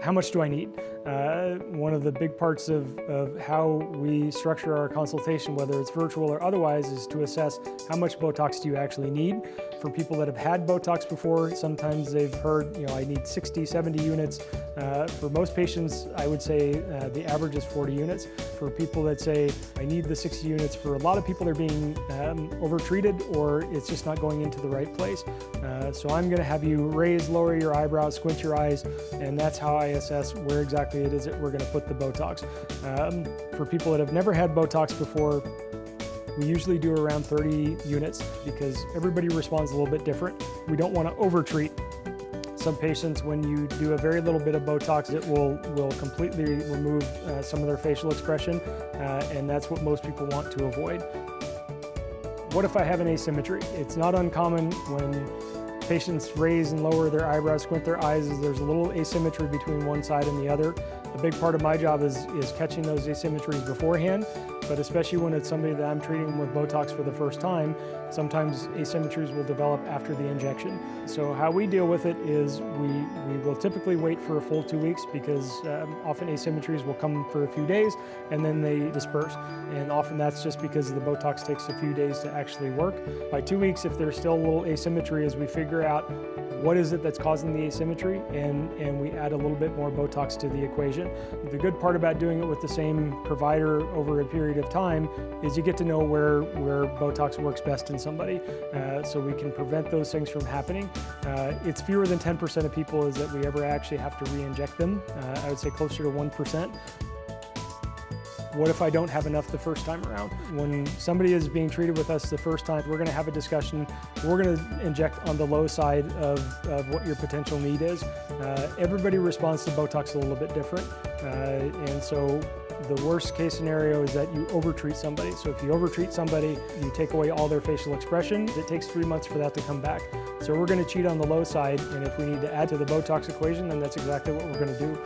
How much do I need? One of the big parts of how we structure our consultation, whether it's virtual or otherwise, is to assess how much Botox do you actually need. For people that have had Botox before, sometimes they've heard, I need 60, 70 units. For most patients, I would say the average is 40 units. For people that say, I need the 60 units, for a lot of people they're being overtreated or it's just not going into the right place. So I'm gonna have you raise, lower your eyebrows, squint your eyes, and that's how I assess where exactly it is that we're gonna put the Botox. For people that have never had Botox before, we usually do around 30 units because everybody responds a little bit different. We don't want to overtreat. Some patients, when you do a very little bit of Botox, it will completely remove some of their facial expression, and that's what most people want to avoid. What if I have an asymmetry? It's not uncommon when patients raise and lower their eyebrows, squint their eyes, is there's a little asymmetry between one side and the other. A big part of my job is catching those asymmetries beforehand, but especially when it's somebody that I'm treating with Botox for the first time, sometimes asymmetries will develop after the injection. So how we deal with it is we will typically wait for a full 2 weeks because often asymmetries will come for a few days and then they disperse. And often that's just because the Botox takes a few days to actually work. By 2 weeks, if there's still a little asymmetry, as we figure out what is it that's causing the asymmetry, and we add a little bit more Botox to the equation. The good part about doing it with the same provider over a period of time is you get to know where Botox works best in somebody, so we can prevent those things from happening. It's fewer than 10% of people is that we ever actually have to re-inject them. I would say closer to 1%. What if I don't have enough the first time around? When somebody is being treated with us the first time, we're gonna have a discussion. We're gonna inject on the low side of what your potential need is. Everybody responds to Botox a little bit different. And so the worst case scenario is that you overtreat somebody. So if you overtreat somebody, you take away all their facial expression. It takes 3 months for that to come back. So we're gonna cheat on the low side, and if we need to add to the Botox equation, then that's exactly what we're gonna do.